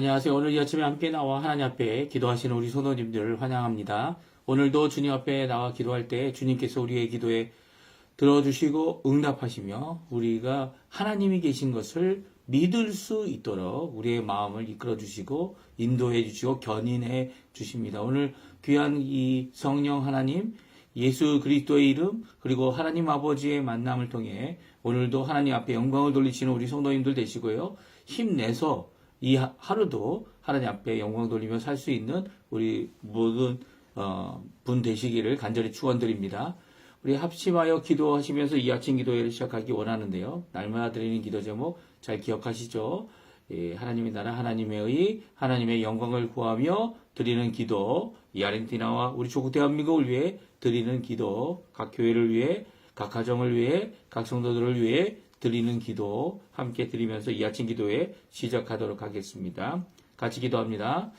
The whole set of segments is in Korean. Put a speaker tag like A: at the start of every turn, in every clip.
A: 안녕하세요. 오늘 이 아침에 함께 나와 하나님 앞에 기도하시는 우리 성도님들을 환영합니다. 오늘도 주님 앞에 나와 기도할 때 주님께서 우리의 기도에 들어주시고 응답하시며 우리가 하나님이 계신 것을 믿을 수 있도록 우리의 마음을 이끌어 주시고 인도해 주시고 견인해 주십니다. 오늘 귀한 이 성령 하나님, 예수 그리스도의 이름, 그리고 하나님 아버지의 만남을 통해 오늘도 하나님 앞에 영광을 돌리시는 우리 성도님들 되시고요. 힘내서 이 하루도 하나님 앞에 영광 돌리며 살 수 있는 우리 모든 분 되시기를 간절히 축원드립니다. 우리 합심하여 기도하시면서 이 아침 기도회를 시작하기 원하는데요. 날마다 드리는 기도 제목 잘 기억하시죠? 예, 하나님의 나라, 하나님의 의, 하나님의 영광을 구하며 드리는 기도, 이 아르헨티나와 우리 조국 대한민국을 위해 드리는 기도, 각 교회를 위해, 각 가정을 위해, 각 성도들을 위해 드리는 기도 함께 드리면서 이 아침 기도회 시작하도록 하겠습니다. 같이 기도합니다.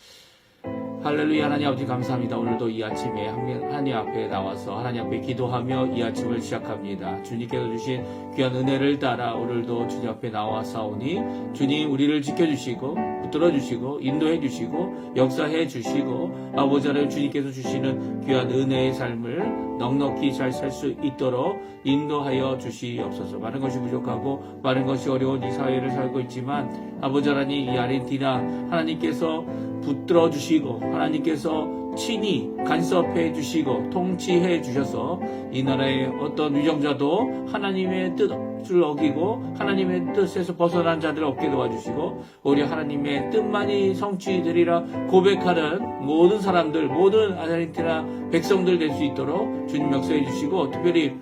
A: 할렐루야. 하나님 아버지 감사합니다. 오늘도 이 아침에 하나님 앞에 나와서 하나님 앞에 기도하며 이 아침을 시작합니다. 주님께서 주신 귀한 은혜를 따라 오늘도 주님 앞에 나와사오니 주님 우리를 지켜주시고 붙들어 주시고 인도해 주시고 역사해 주시고 아버지 하나님 주님께서 주시는 귀한 은혜의 삶을 넉넉히 잘 살 수 있도록 인도하여 주시옵소서. 많은 것이 부족하고 많은 것이 어려운 이 사회를 살고 있지만 아버지 하나님 이 아르헨티나 하나님께서 붙들어 주시고 하나님께서 친히 간섭해 주시고 통치해 주셔서 이 나라의 어떤 위정자도 하나님의 뜻을 어기고 하나님의 뜻에서 벗어난 자들을 얻게 도와주시고 우리 하나님의 뜻만이 성취되리라 고백하는 모든 사람들, 모든 아르헨티나 백성들 될 수 있도록 주님 역사해 주시고 특별히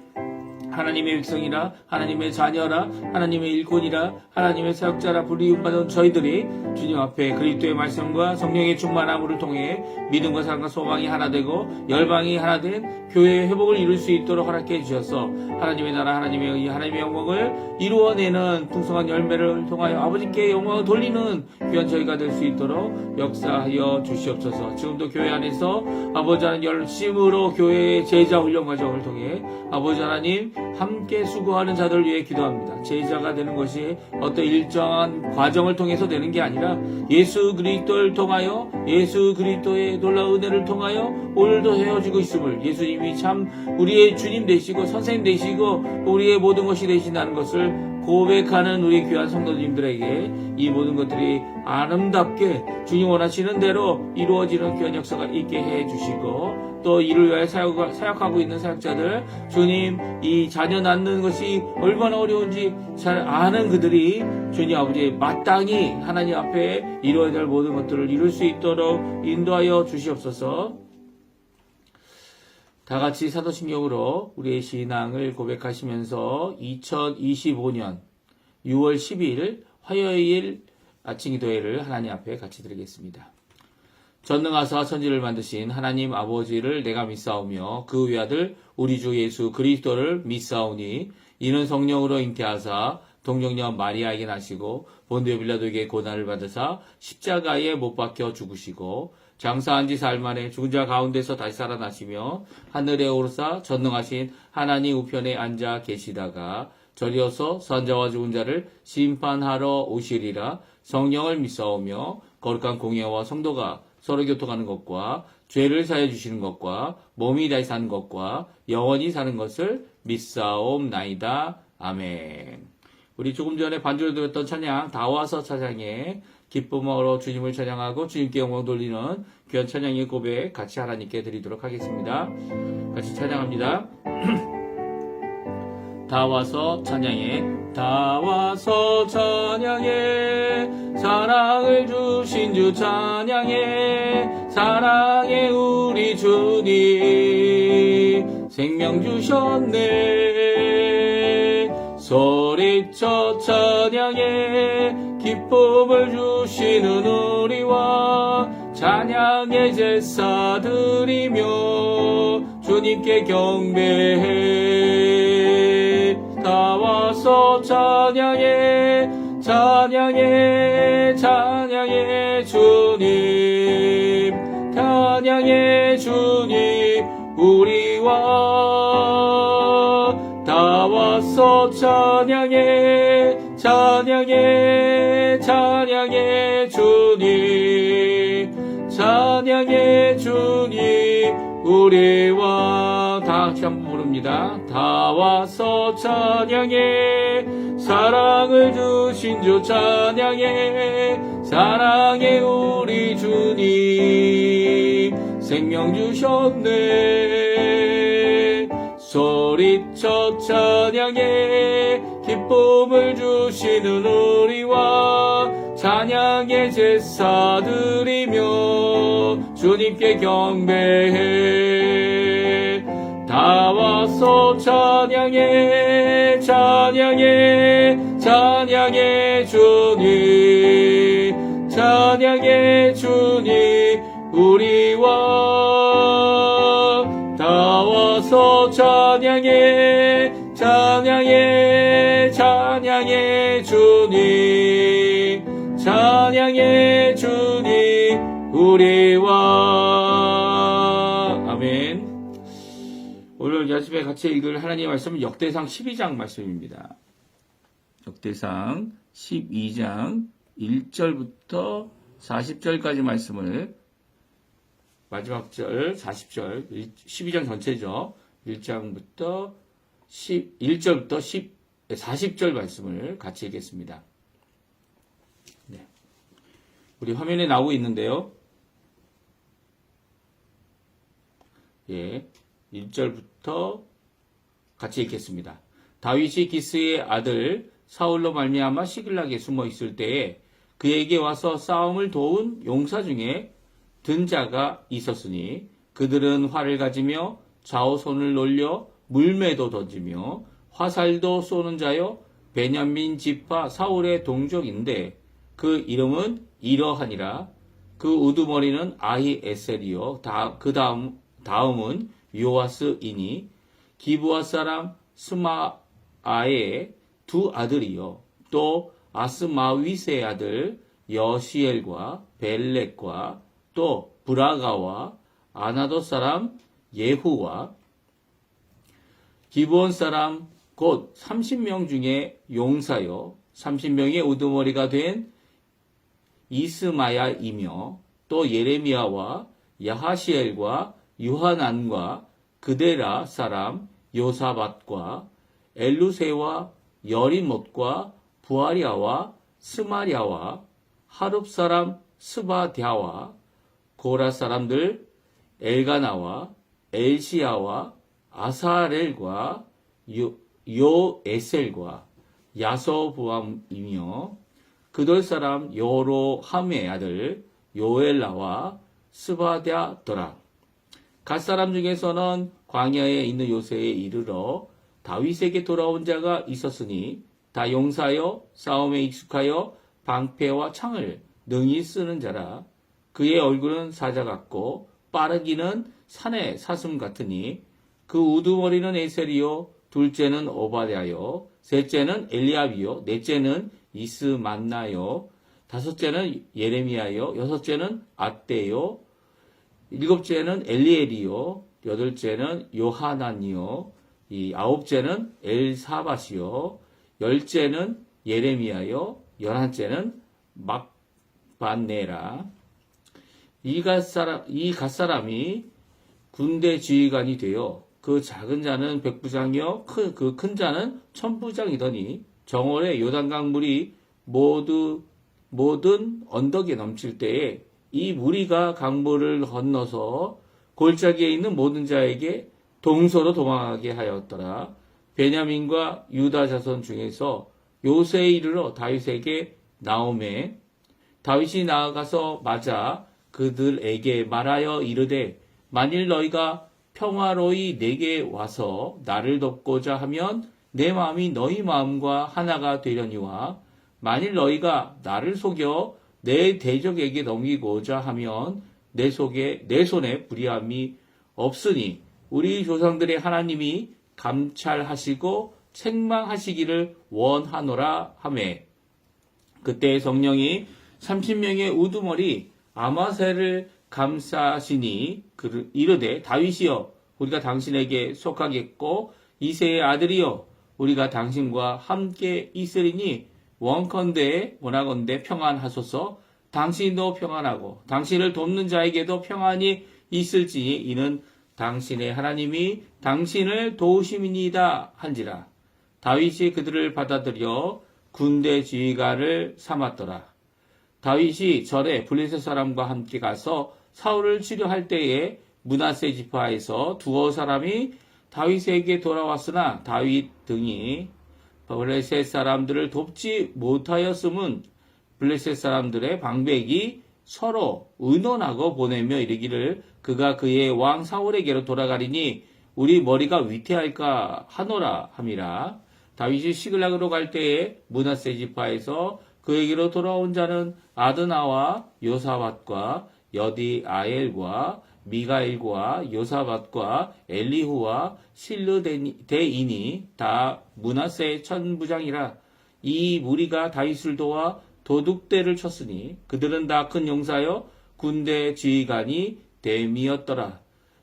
A: 하나님의 백성이라 하나님의 자녀라 하나님의 일꾼이라 하나님의 사역자라 불리움받은 저희들이 주님 앞에 그리스도의 말씀과 성령의 충만함을 통해 믿음과 사랑과 소망이 하나 되고 열방이 하나 된 교회의 회복을 이룰 수 있도록 허락해 주셔서 하나님의 나라 하나님의 의 하나님의 영광을 이루어내는 풍성한 열매를 통하여 아버지께 영광을 돌리는 귀한 저희가 될 수 있도록 역사하여 주시옵소서. 지금도 교회 안에서 아버지 하나님 열심으로 교회의 제자 훈련 과정을 통해 아버지 하나님 함께 수고하는 자들을 위해 기도합니다. 제자가 되는 것이 어떤 일정한 과정을 통해서 되는 게 아니라 예수 그리스도를 통하여 예수 그리스도의 놀라운 은혜를 통하여 오늘도 헤어지고 있음을 예수님이 참 우리의 주님 되시고 선생님 되시고 우리의 모든 것이 되신다는 것을 고백하는 우리 귀한 성도님들에게 이 모든 것들이 아름답게 주님 원하시는 대로 이루어지는 귀한 역사가 있게 해주시고 또 이를 위하여 사역하고 있는 사역자들 주님 이 자녀 낳는 것이 얼마나 어려운지 잘 아는 그들이 주님 아버지 마땅히 하나님 앞에 이루어야 될 모든 것들을 이룰 수 있도록 인도하여 주시옵소서. 다 같이 사도신경으로 우리의 신앙을 고백하시면서 2025년 6월 12일 화요일 아침 기도회를 하나님 앞에 같이 드리겠습니다. 전능하사 천지를 만드신 하나님 아버지를 내가 믿사오며 그 외아들 우리 주 예수 그리스도를 믿사오니 이는 성령으로 잉태하사 동정녀 마리아에게 나시고 본디오 빌라도에게 고난을 받으사 십자가에 못 박혀 죽으시고 장사한 지 사흘 만에 죽은 자 가운데서 다시 살아나시며 하늘에 오르사 전능하신 하나님 우편에 앉아 계시다가 저리어서 산자와 죽은 자를 심판하러 오시리라. 성령을 믿사오며 거룩한 공예와 성도가 서로 교통하는 것과 죄를 사해 주시는 것과 몸이 다시 사는 것과 영원히 사는 것을 믿사옵나이다. 아멘. 우리 조금 전에 반주로 드렸던 찬양 다와서 찬양에 기쁨으로 주님을 찬양하고 주님께 영광 돌리는 귀한 찬양의 고백 같이 하나님께 드리도록 하겠습니다. 같이 찬양합니다. 다와서 찬양해 다와서 찬양해 사랑을 주신 주 찬양해 사랑해 우리 주님 생명 주셨네 소리쳐 찬양해 기쁨을 주시는 우리와 찬양의 제사 드리며 주님께 경배해 다와서 찬양해 찬양해 찬양해 주님 찬양해 주님 우리와 다와서 찬양해 찬양해 찬양해 주님 찬양해 주님 우리와 다 같이 한번 부릅니다. 다 와서 찬양해 사랑을 주신 주 찬양해 사랑해 우리 주님 생명 주셨네 소리쳐 찬양해 기쁨을 주시는 우리와 찬양의 제사 드리며 주님께 경배해 다 와서 찬양해 찬양해 찬양해 주님 찬양해 주님 우리와 다 와서 찬양해 찬양해 찬양해 주님 찬양해 주님 우리와 아멘. 오늘 이 아침에 같이 읽을 하나님의 말씀은 역대상 12장 말씀입니다. 역대상 12장 1절부터 40절까지 말씀을 마지막 절 40절 12장 전체죠. 1장부터 1절부터 40절 말씀을 같이 읽겠습니다. 네. 우리 화면에 나오고 있는데요. 예, 1절부터 같이 읽겠습니다. 다윗이 기스의 아들 사울로 말미암아 시글락에 숨어 있을 때에 그에게 와서 싸움을 도운 용사 중에 든 자가 있었으니 그들은 활을 가지며 좌우손을 놀려 물매도 던지며 화살도 쏘는 자여 베냐민 지파 사울의 동족인데 그 이름은 이러하니라. 그 우두머리는 아히에셀이요 그 다음은 요아스이니 기브아 사람 스마아의 두 아들이요 또 아스마윗의 아들 여시엘과 벨렉과 또 브라가와 아나도 사람 예후와 기브온 사람 곧 30명 중에 용사요 30명의 우두머리가 된 이스마야이며 또 예레미야와 야하시엘과 유하난과 그데라 사람 요사밧과 엘루세와 여리못과 부아리아와 스마리아와 하룹 사람 스바드야와 고라 사람들 엘가나와 엘시야와 아사렐과 요에셀과 야소부암이며 그돌 사람 요로함의 아들 요엘라와 스바드야더라. 갓 사람 중에서는 광야에 있는 요새에 이르러 다윗에게 돌아온 자가 있었으니 다 용사여 싸움에 익숙하여 방패와 창을 능히 쓰는 자라. 그의 얼굴은 사자 같고 빠르기는 산의 사슴 같으니 그 우두머리는 에셀이요 둘째는 오바댜요 셋째는 엘리압이요 넷째는 이스만나요 다섯째는 예레미야요 여섯째는 앗대요 일곱째는 엘리엘이요 여덟째는 요하난이요 아홉째는 엘사밧이요 열째는 예레미야요 열한째는 막반네라. 이 갓사람이 군대 지휘관이 되어 그 작은 자는 백부장이요 그 큰 자는 천부장이더니 정월에 요단강 물이 모든 언덕에 넘칠 때에 이 무리가 강물을 건너서 골짜기에 있는 모든 자에게 동서로 도망하게 하였더라. 베냐민과 유다 자손 중에서 요새에 이르러 다윗에게 나오매 다윗이 나아가서 맞아 그들에게 말하여 이르되 만일 너희가 평화로이 내게 와서 나를 돕고자 하면 내 마음이 너희 마음과 하나가 되려니와 만일 너희가 나를 속여 내 대적에게 넘기고자 하면 내 손에 불의함이 없으니 우리 조상들의 하나님이 감찰하시고 책망하시기를 원하노라 하매 그때 성령이 30명의 우두머리 아마셀을 감싸시니 이르되 다윗이여 우리가 당신에게 속하겠고 이새의 아들이여 우리가 당신과 함께 있으리니 원컨대 평안하소서. 당신도 평안하고 당신을 돕는 자에게도 평안이 있을지 이는 당신의 하나님이 당신을 도우심이니이다 한지라. 다윗이 그들을 받아들여 군대 지휘관을 삼았더라. 다윗이 절에 블레셋 사람과 함께 가서 사울을 치료할 때에 므낫세 지파에서 두어 사람이 다윗에게 돌아왔으나 다윗 등이 블레셋 사람들을 돕지 못하였음은 블레셋 사람들의 방백이 서로 의논하고 보내며 이르기를 그가 그의 왕 사울에게로 돌아가리니 우리 머리가 위태할까 하노라 함이라. 다윗이 시글락으로 갈 때에 므낫세 지파에서 그에게로 돌아온 자는 아드나와 요사밧과 여디아엘과 미가엘과 요사밧과 엘리후와 실르대인이 다 므낫세의 천부장이라. 이 무리가 다윗을 도와 도둑대를 쳤으니 그들은 다 큰 용사여 군대 지휘관이 댐이었더라.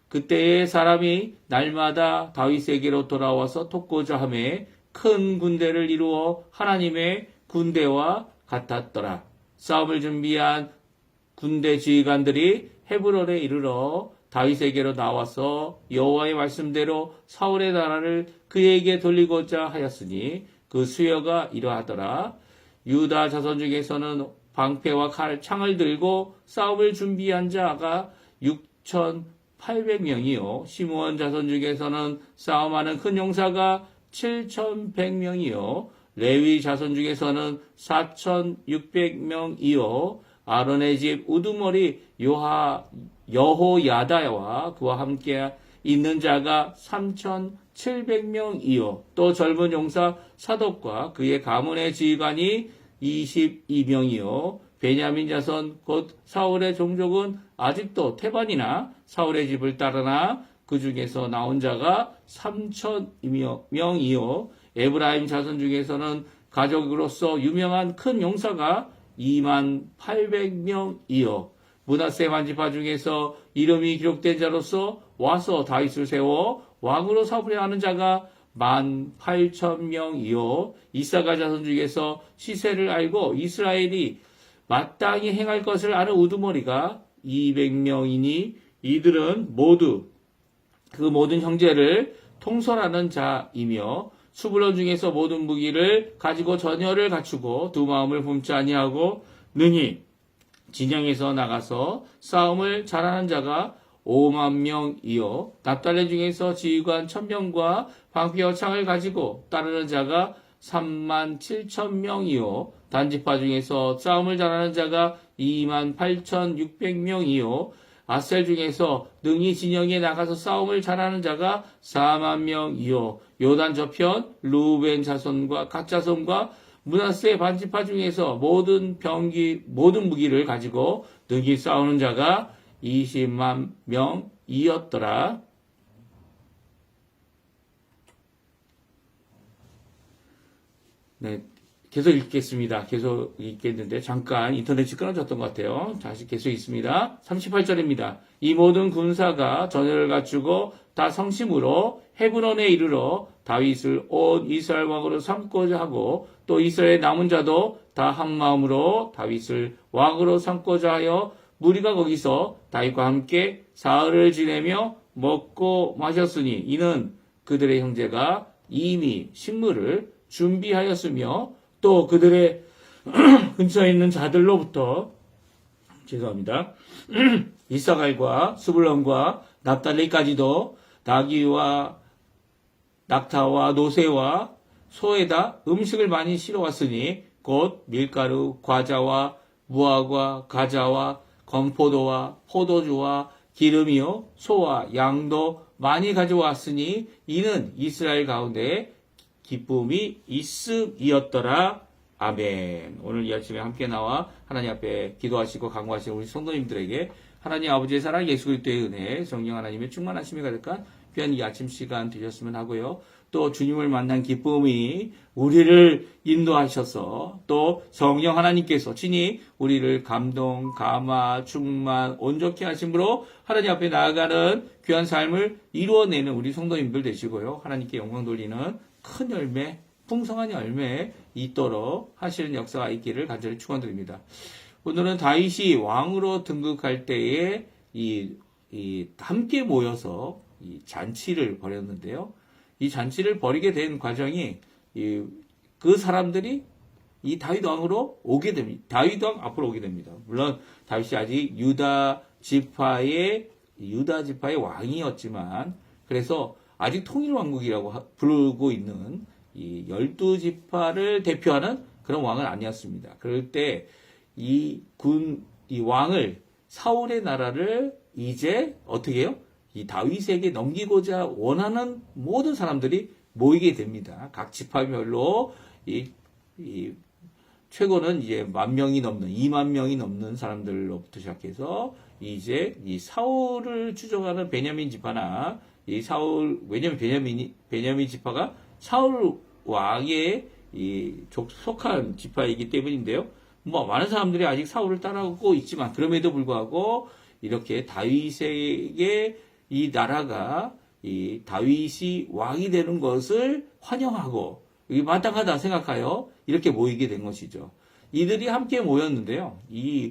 A: 그때의 사람이 날마다 다윗에게로 돌아와서 돕고자 하매 큰 군대를 이루어 하나님의 군대와 같았더라. 싸움을 준비한 군대 지휘관들이 헤브론에 이르러 다윗에게로 나와서 여호와의 말씀대로 사울의 나라를 그에게 돌리고자 하였으니 그 수여가 이러하더라. 유다 자손 중에서는 방패와 칼, 창을 들고 싸움을 준비한 자가 6,800명이요. 시므온 자손 중에서는 싸움하는 큰 용사가 7,100명이요. 레위 자손 중에서는 4,600명이요. 아론의 집 우두머리 여호야다와 그와 함께 있는 자가 3,700명이요. 또 젊은 용사 사독과 그의 가문의 지휘관이 22명이요. 베냐민 자손 곧 사울의 종족은 아직도 태반이나 사울의 집을 따르나 그 중에서 나온 자가 3,000명이요. 에브라임 자손 중에서는 가족으로서 유명한 큰 용사가 28,000명이요. 므낫세 반지파 중에서 이름이 기록된 자로서 와서 다윗을 세워 왕으로 삼으려 하는 자가 18,000명이요. 이사가 자손 중에서 시세를 알고 이스라엘이 마땅히 행할 것을 아는 우두머리가 200명이니 이들은 모두 그 모든 형제를 통솔하는 자이며 수불론 중에서 모든 무기를 가지고 전열을 갖추고 두 마음을 품지 아니하고 능히 진영에서 나가서 싸움을 잘하는 자가 50,000명이요. 납달레 중에서 지휘관 1,000명과 방패와 창을 가지고 따르는 자가 37,000명이요. 단지파 중에서 싸움을 잘하는 자가 28,600명이요. 아셀 중에서 능히 진영에 나가서 싸움을 잘하는 자가 40,000명이요. 요단 저편 루벤 자손과 갓 자손과 므낫세 반지파 중에서 모든 무기를 가지고 능히 싸우는 자가 200,000명이었더라. 네, 계속 읽겠습니다. 계속 읽겠는데 잠깐 인터넷이 끊어졌던 것 같아요. 다시 계속 읽습니다. 38절입니다. 이 모든 군사가 전열을 갖추고 다 성심으로 헤브론에 이르러 다윗을 온 이스라엘 왕으로 삼고자 하고 또 이스라엘 남은 자도 다 한마음으로 다윗을 왕으로 삼고자 하여 무리가 거기서 다윗과 함께 사흘을 지내며 먹고 마셨으니 이는 그들의 형제가 이미 식물을 준비하였으며 또 그들의 근처에 있는 자들로부터 이사갈과 스불론과 납달리까지도 나귀와 낙타와 노새와 소에다 음식을 많이 실어왔으니 곧 밀가루, 과자와 무화과, 가자와 건포도와 포도주와 기름이요 소와 양도 많이 가져왔으니 이는 이스라엘 가운데 기쁨이 있음이었더라. 아멘. 오늘 이 아침에 함께 나와 하나님 앞에 기도하시고 간구하시는 우리 성도님들에게 하나님 아버지의 사랑, 예수 그리스도의 은혜, 성령 하나님의 충만하심이 가득한 귀한 이 아침 시간 되셨으면 하고요. 또 주님을 만난 기쁨이 우리를 인도하셔서 또 성령 하나님께서 친히 우리를 감동, 감화, 충만, 온전케 하심으로 하나님 앞에 나아가는 귀한 삶을 이루어내는 우리 성도님들 되시고요. 하나님께 영광 돌리는 큰 열매, 풍성한 열매 있도록 하시는 역사가 있기를 간절히 축원드립니다. 오늘은 다윗이 왕으로 등극할 때에 함께 모여서 이 잔치를 벌였는데요. 이 잔치를 벌이게 된 과정이 그 사람들이 이 다윗 왕으로 오게 됩니다. 다윗 왕 앞으로 오게 됩니다. 물론 다윗이 아직 유다 지파의 왕이었지만, 그래서 아직 통일왕국이라고 부르고 있는 이 12지파를 대표하는 그런 왕은 아니었습니다. 그럴 때 이 왕을, 사울의 나라를 이제 어떻게 해요? 이 다윗에게 넘기고자 원하는 모든 사람들이 모이게 됩니다. 각 지파별로 최고는 이제 10,000명이 넘는, 20,000명이 넘는 사람들로부터 시작해서 이제 이 사울을 추종하는 베냐민 지파나 왜냐면 베냐민 지파가 사울 왕의 속한 지파이기 때문인데요. 뭐 많은 사람들이 아직 사울을 따라오고 있지만, 그럼에도 불구하고 이렇게 다윗에게 이 나라가 이 다윗이 왕이 되는 것을 환영하고 이게 마땅하다 생각하여 이렇게 모이게 된 것이죠. 이들이 함께 모였는데요.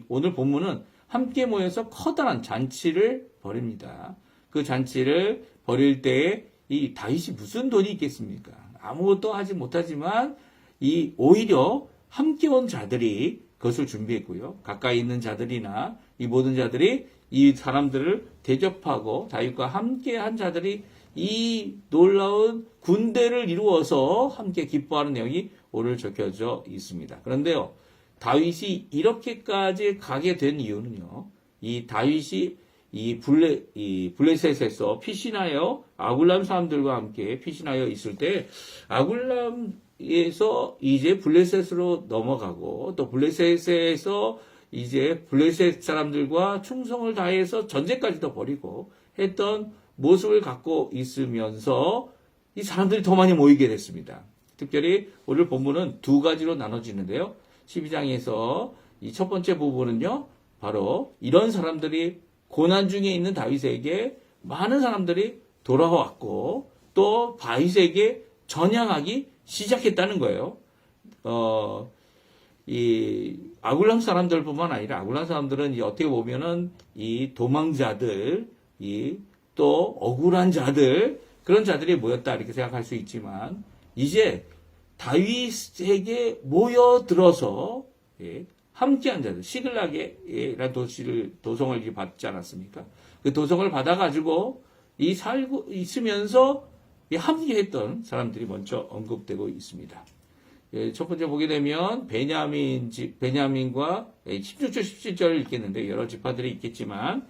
A: 오늘 본문은 함께 모여서 커다란 잔치를 벌입니다. 그 잔치를 벌일 때에 이 다윗이 무슨 돈이 있겠습니까? 아무것도 하지 못하지만 오히려 함께 온 자들이 그것을 준비했고요. 가까이 있는 자들이나 이 모든 자들이 이 사람들을 대접하고 다윗과 함께 한 자들이 이 놀라운 군대를 이루어서 함께 기뻐하는 내용이 오늘 적혀져 있습니다. 그런데요, 다윗이 이렇게까지 가게 된 이유는요, 이 다윗이 블레셋에서 피신하여 아굴람 사람들과 함께 피신하여 있을 때 아굴람에서 이제 블레셋으로 넘어가고 또 블레셋에서 이제 블레셋 사람들과 충성을 다해서 전쟁까지도 벌이고 했던 모습을 갖고 있으면서 이 사람들이 더 많이 모이게 됐습니다. 특별히 오늘 본문은 두 가지로 나눠지는데요. 12장에서 이 첫 번째 부분은요, 바로 이런 사람들이 고난 중에 있는 다윗에게 많은 사람들이 돌아왔고 또 다윗에게 전향하기 시작했다는 거예요. 이 아굴람 사람들뿐만 아니라 아굴람 사람들은 이제 어떻게 보면은 이 도망자들, 또 억울한 자들, 그런 자들이 모였다 이렇게 생각할 수 있지만 이제 다윗에게 모여들어서 함께한 자들, 시글락이라는 도성을 받지 않았습니까? 그 도성을 받아가지고 살고 있으면서 함께했던 사람들이 먼저 언급되고 있습니다. 첫 번째 보게 되면 베냐민과 16절, 17절을 읽겠는데 여러 지파들이 있겠지만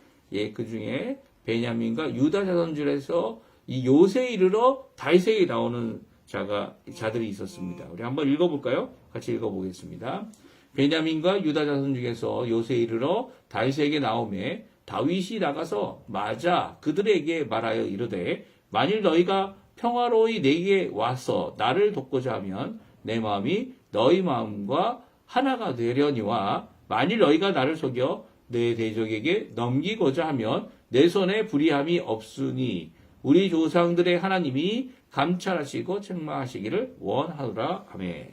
A: 그 중에 베냐민과 유다 자손줄에서 이 요새 이르러 다윗에게 나오는 자들이 있었습니다. 우리 한번 읽어볼까요? 같이 읽어보겠습니다. 베냐민과 유다 자손 중에서 요새 이르러 다윗에게 나오매 다윗이 나가서 맞아 그들에게 말하여 이르되 만일 너희가 평화로이 내게 와서 나를 돕고자 하면 내 마음이 너희 마음과 하나가 되려니와 만일 너희가 나를 속여 내 대적에게 넘기고자 하면 내 손에 불의함이 없으니 우리 조상들의 하나님이 감찰하시고 책망하시기를 원하노라 하매.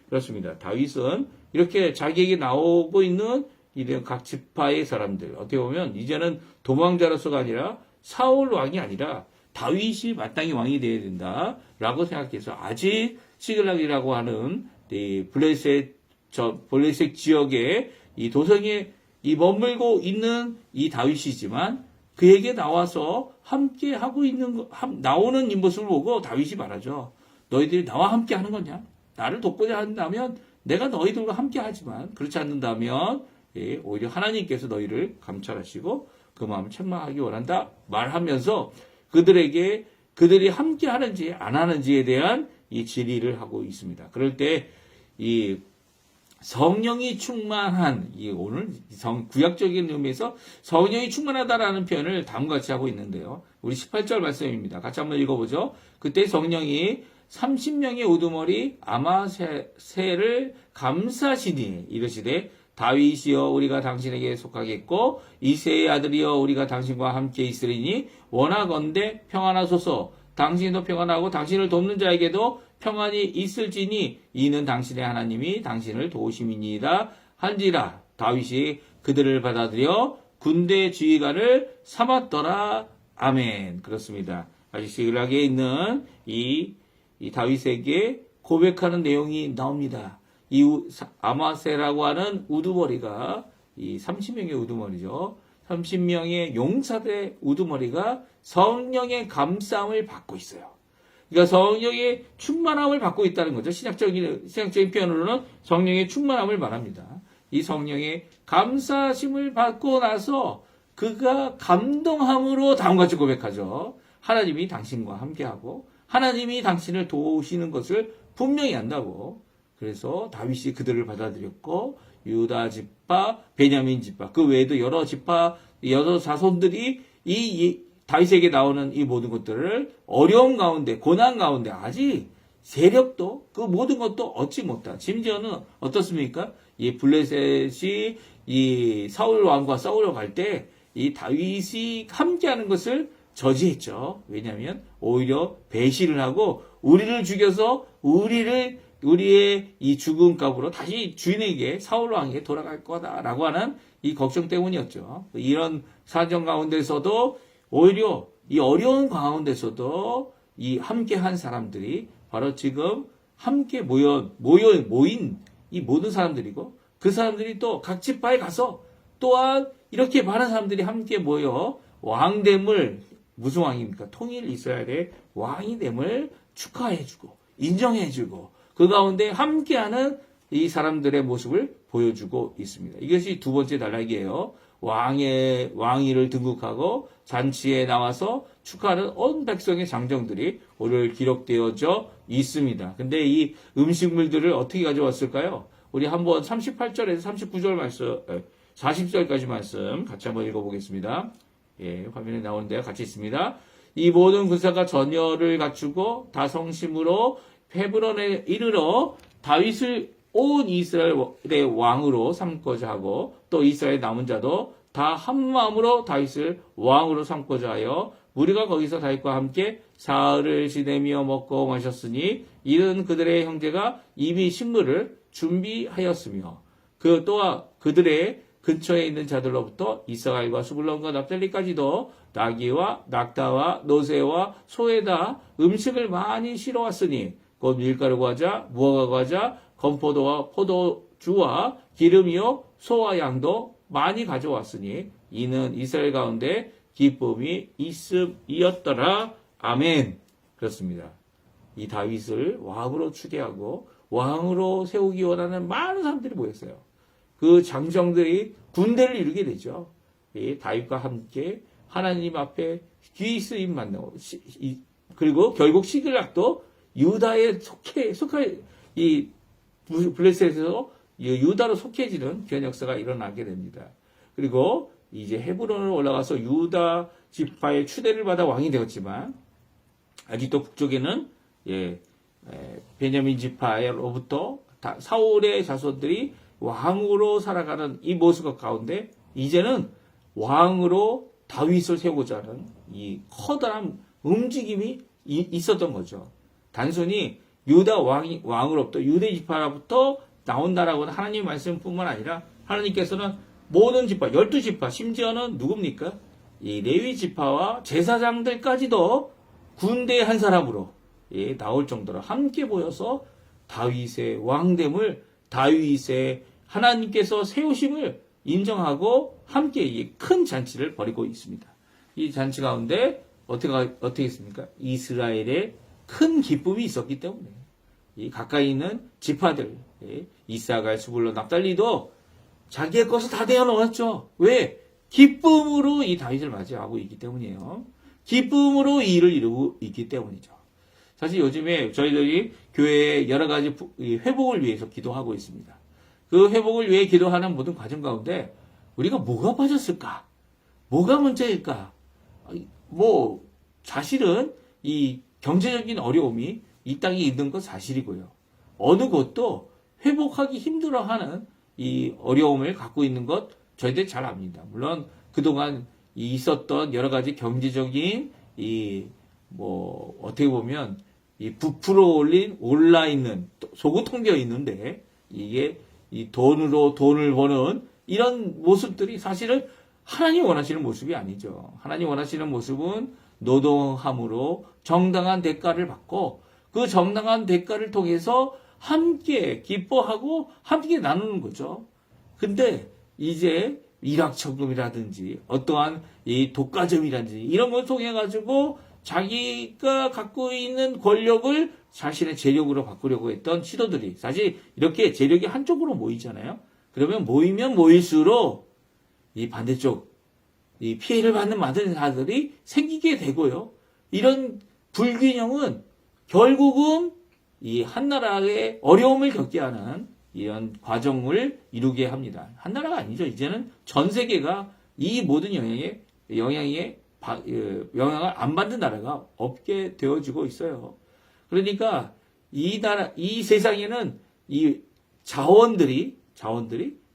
A: 그렇습니다. 다윗은 이렇게 자기에게 나오고 있는 이런 각 지파의 사람들, 어떻게 보면 이제는 도망자로서가 아니라 사울 왕이 아니라 다윗이 마땅히 왕이 되어야 된다라고 생각해서 아직 시글락이라고 하는 블레셋 지역의 이 도성에 머물고 있는 이 다윗이지만 그에게 나와서 함께 하고 나오는 이 모습을 보고 다윗이 말하죠. 너희들이 나와 함께 하는 거냐? 나를 돕고자 한다면 내가 너희들과 함께 하지만 그렇지 않는다면 오히려 하나님께서 너희를 감찰하시고 그 마음을 책망하기 원한다 말하면서 그들이 함께 하는지 안 하는지에 대한 이 질의를 하고 있습니다. 그럴 때 이 성령이 충만한 오늘 구약적인 의미에서 성령이 충만하다라는 표현을 다음과 같이 하고 있는데요. 우리 18절 말씀입니다. 같이 한번 읽어보죠. 그때 성령이 30명의 우두머리 아마새를 감싸시니 이르시되 다윗이여 우리가 당신에게 속하겠고 이새의 아들이여 우리가 당신과 함께 있으리니 원하건대 평안하소서. 당신도 평안하고 당신을 돕는 자에게도 평안이 있을지니 이는 당신의 하나님이 당신을 도우심이니이다 한지라. 다윗이 그들을 받아들여 군대 지휘관을 삼았더라. 아멘. 그렇습니다. 아주 시글하게 있는 이 다윗에게 고백하는 내용이 나옵니다. 이 아마세라고 하는 우두머리가 이 30명의 우두머리죠. 30명의 용사들의 우두머리가 성령의 감싸움을 받고 있어요. 그러니까 성령의 충만함을 받고 있다는 거죠. 신학적인 표현으로는 성령의 충만함을 말합니다. 이 성령의 감싸심을 받고 나서 그가 감동함으로 다음과 같이 고백하죠. 하나님이 당신과 함께하고 하나님이 당신을 도우시는 것을 분명히 안다고. 그래서 다윗이 그들을 받아들였고 유다 지파, 베냐민 지파, 그 외에도 여러 지파, 여러 자손들이 이 다윗에게 나오는 이 모든 것들을 어려움 가운데, 고난 가운데 아직 세력도 그 모든 것도 얻지 못한. 심지어는 어떻습니까? 이 블레셋이 이 사울 왕과 싸우러 갈 때 이 다윗이 함께하는 것을 저지했죠. 왜냐하면 오히려 배신을 하고 우리를 죽여서 우리의 이 죽은 값으로 다시 주인에게 사울 왕에게 돌아갈 거다라고 하는 이 걱정 때문이었죠. 이런 사정 가운데서도 오히려 이 어려운 가운데서도 이 함께한 사람들이 바로 지금 함께 모인 이 모든 사람들이고 그 사람들이 또 각 지파에 가서 또한 이렇게 많은 사람들이 함께 모여 왕됨을 무슨 왕입니까? 통일 이스라엘의 왕이 됨을 축하해주고 인정해주고 그 가운데 함께하는 이 사람들의 모습을 보여주고 있습니다. 이것이 두 번째 단락이에요. 왕위를 등극하고 잔치에 나와서 축하하는 온 백성의 장정들이 오늘 기록되어져 있습니다. 근데 이 음식물들을 어떻게 가져왔을까요? 우리 한번 38절에서 39절 말씀, 40절까지 말씀 같이 한번 읽어보겠습니다. 예, 화면에 나오는데요. 같이 있습니다. 이 모든 군사가 전열을 갖추고 다성심으로 헤브론에 이르러 다윗을 온 이스라엘의 왕으로 삼고자 하고 또 이스라엘 남은 자도 다 한마음으로 다윗을 왕으로 삼고자 하여 무리가 거기서 다윗과 함께 사흘을 지내며 먹고 마셨으니 이는 그들의 형제가 이미 식물을 준비하였으며 그 또한 그들의 근처에 있는 자들로부터 이스라엘과 수불론과 납달리까지도 나귀와 낙타와 노새와 소에다 음식을 많이 실어왔으니 곧 밀가루 과자, 무화과 과자, 건포도와 포도주와 기름이요 소와 양도 많이 가져왔으니 이는 이스라엘 가운데 기쁨이 있음이었더라. 아멘. 그렇습니다. 이 다윗을 왕으로 추대하고 왕으로 세우기 원하는 많은 사람들이 모였어요. 그 장정들이 군대를 이루게 되죠. 이 다윗과 함께 하나님 앞에 귀 쓰임 만나고 그리고 결국 시글락도 유다에 속해 이 블레셋에서 유다로 속해지는 그런 역사가 일어나게 됩니다. 그리고 이제 헤브론으로 올라가서 유다 지파의 추대를 받아 왕이 되었지만 아직도 북쪽에는 베냐민 지파로부터 사울의 자손들이 왕으로 살아가는 이 모습 가운데 이제는 왕으로 다윗을 세우고자 하는 이 커다란 움직임이 있었던 거죠. 단순히 유다 왕으로부터 유대 지파로부터 나온다라고 하는 하나님의 말씀뿐만 아니라 하나님께서는 모든 지파, 12지파, 심지어는 누굽니까? 이 레위 지파와 제사장들까지도 군대의 한 사람으로 나올 정도로 함께 모여서 다윗의 왕됨을 다윗의 하나님께서 세우심을 인정하고 함께 이 큰 잔치를 벌이고 있습니다. 이 잔치 가운데 어떻게 했습니까? 이스라엘의 큰 기쁨이 있었기 때문에 이 가까이 있는 지파들 이사갈, 수불론, 납달리도 자기의 것을 다 내어놓았죠. 왜? 기쁨으로 이 다윗을 맞이하고 있기 때문이에요. 기쁨으로 이 일을 이루고 있기 때문이죠. 사실 요즘에 저희들이 교회에 여러 가지 회복을 위해서 기도하고 있습니다. 그 회복을 위해 기도하는 모든 과정 가운데 우리가 뭐가 빠졌을까? 뭐가 문제일까? 사실은 이 경제적인 어려움이 이 땅에 있는 건 사실이고요. 어느 곳도 회복하기 힘들어하는 이 어려움을 갖고 있는 것 저희들 잘 압니다. 물론 그동안 있었던 여러 가지 경제적인 어떻게 보면 이 부풀어 올라 있는 속을 통겨 있는데 이게 이 돈으로 돈을 버는 이런 모습들이 사실은 하나님이 원하시는 모습이 아니죠. 하나님 원하시는 모습은 노동함으로 정당한 대가를 받고 그 정당한 대가를 통해서 함께 기뻐하고 함께 나누는 거죠. 근데 이제 일확천금이라든지 어떠한 이 독과점이라든지 이런 걸 통해 가지고 자기가 갖고 있는 권력을 자신의 재력으로 바꾸려고 했던 시도들이 사실 이렇게 재력이 한쪽으로 모이잖아요. 그러면 모이면 모일수록 이 반대쪽 이 피해를 받는 많은 자들이 생기게 되고요. 이런 불균형은 결국은 이 한나라의 어려움을 겪게 하는 이런 과정을 이루게 합니다. 한나라가 아니죠. 이제는 전 세계가 이 모든 영향을 안 받는 나라가 없게 되어지고 있어요. 그러니까 이 세상에는 이 자원들이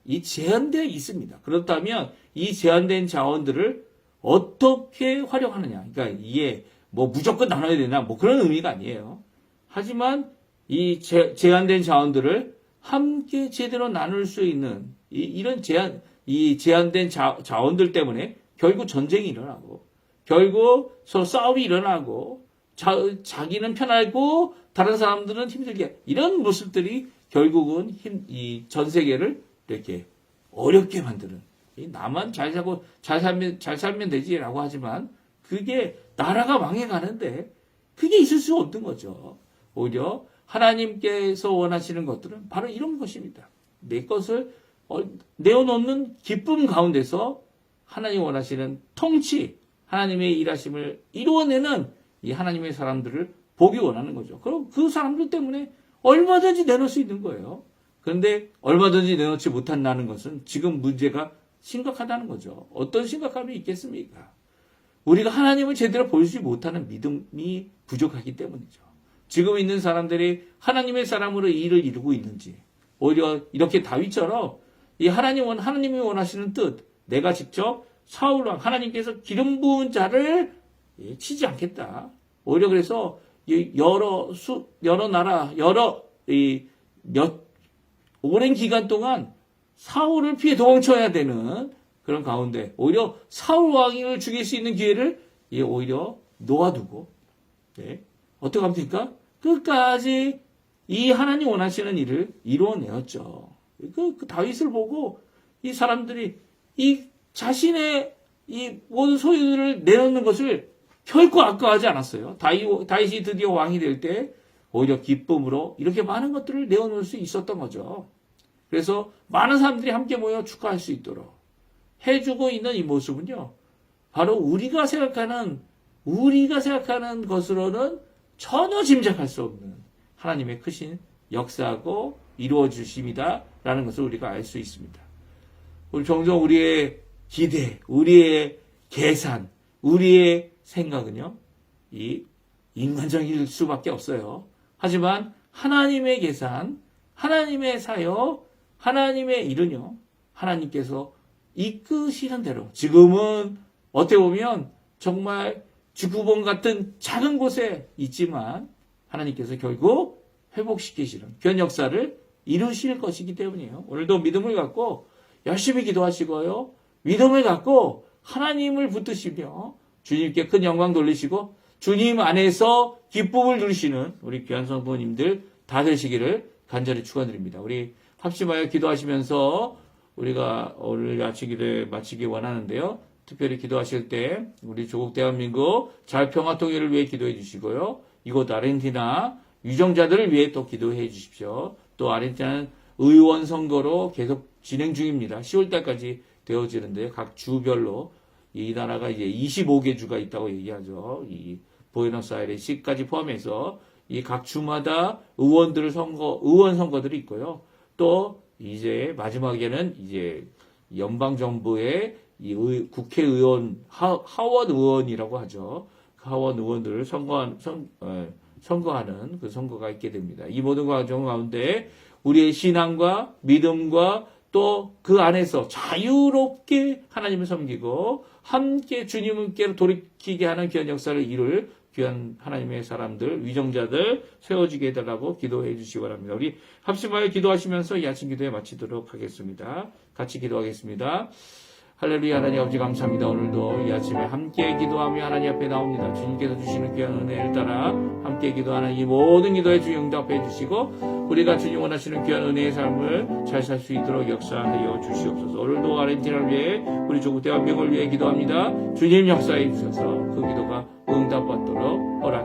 A: 이 제한되어 있습니다. 그렇다면 이 제한된 자원들을 어떻게 활용하느냐. 그러니까 이게 뭐 무조건 나눠야 되나 뭐 그런 의미가 아니에요. 하지만 이 제한된 자원들을 함께 제대로 나눌 수 있는 이런 제한된 자원들 때문에 결국 전쟁이 일어나고 결국 서로 싸움이 일어나고 자기는 편하고 다른 사람들은 힘들게 이런 모습들이 결국은 이 전 세계를 이렇게 어렵게 만드는 나만 잘 살면 되지라고 하지만 그게 나라가 망해가는데 그게 있을 수 없는 거죠. 오히려 하나님께서 원하시는 것들은 바로 이런 것입니다. 내 것을 내어놓는 기쁨 가운데서 하나님 원하시는 통치, 하나님의 일하심을 이루어내는 이 하나님의 사람들을 보기 원하는 거죠. 그럼 그 사람들 때문에 얼마든지 내놓을 수 있는 거예요. 그런데 얼마든지 내놓지 못한다는 것은 지금 문제가 심각하다는 거죠. 어떤 심각함이 있겠습니까? 우리가 하나님을 제대로 보지 못하는 믿음이 부족하기 때문이죠. 지금 있는 사람들이 하나님의 사람으로 일을 이루고 있는지 오히려 이렇게 다윗처럼 이 하나님이 원하시는 뜻 내가 직접 사울왕 하나님께서 기름 부은 자를 치지 않겠다. 오히려 그래서 여러 나라 오랜 기간 동안 사울을 피해 도망쳐야 되는 그런 가운데 오히려 사울 왕을 죽일 수 있는 기회를 오히려 놓아두고 어떻게 하면 됩니까? 끝까지 이 하나님 원하시는 일을 이루어내었죠. 그 다윗을 보고 이 사람들이 이 자신의 이 모든 소유를 내놓는 것을 결코 아까워하지 않았어요. 다윗이 드디어 왕이 될 때 오히려 기쁨으로 이렇게 많은 것들을 내어놓을 수 있었던 거죠. 그래서 많은 사람들이 함께 모여 축하할 수 있도록 해주고 있는 이 모습은요. 바로 우리가 생각하는 것으로는 전혀 짐작할 수 없는 하나님의 크신 역사하고 이루어 주심이다라는 것을 우리가 알 수 있습니다. 우리 종종 우리의 기대, 우리의 계산, 우리의 생각은요. 이 인간적일 수밖에 없어요. 하지만 하나님의 계산, 하나님의 사역, 하나님의 일은요. 하나님께서 이끄시는 대로 지금은 어떻게 보면 정말 지구본 같은 작은 곳에 있지만 하나님께서 결국 회복시키시는 그런 역사를 이루실 것이기 때문이에요. 오늘도 믿음을 갖고 열심히 기도하시고요. 믿음을 갖고 하나님을 붙드시며 주님께 큰 영광 돌리시고 주님 안에서 기쁨을 누리시는 우리 귀한 성도님들 다 되시기를 간절히 축원드립니다. 우리 합심하여 기도하시면서 우리가 오늘 아침 기도에 마치기 원하는데요. 특별히 기도하실 때 우리 조국 대한민국 잘 평화 통일을 위해 기도해 주시고요. 이곳 아르헨티나 유정자들을 위해 또 기도해 주십시오. 또 아르헨티나는 의원 선거로 계속 진행 중입니다. 10월 달까지 되어지는데 각 주별로 이 나라가 이제 25개 주가 있다고 얘기하죠. 이 부에노스아이레스까지 포함해서 이 각 주마다 의원 선거들이 있고요. 또 이제 마지막에는 이제 연방 정부의 이 국회의원 하원 의원이라고 하죠. 그 하원 의원들을 선거하는 그 선거가 있게 됩니다. 이 모든 과정 가운데 우리의 신앙과 믿음과 또 그 안에서 자유롭게 하나님을 섬기고 함께 주님께로 돌이키게 하는 귀한 역사를 이룰 귀한 하나님의 사람들, 위정자들 세워지게 해달라고 기도해 주시기 바랍니다. 우리 합심하여 기도하시면서 이 아침 기도에 마치도록 하겠습니다. 같이 기도하겠습니다. 할렐루야. 하나님 아버지 감사합니다. 오늘도 이 아침에 함께 기도하며 하나님 앞에 나옵니다. 주님께서 주시는 귀한 은혜를 따라 함께 기도하는 이 모든 기도에 주님 응답해 주시고 우리가 주님 원하시는 귀한 은혜의 삶을 잘 살 수 있도록 역사하여 주시옵소서. 오늘도 아르헨티나를 위해 우리 조국 대한민국을 위해 기도합니다. 주님 역사해 주셔서 그 기도가 응답받도록 허락해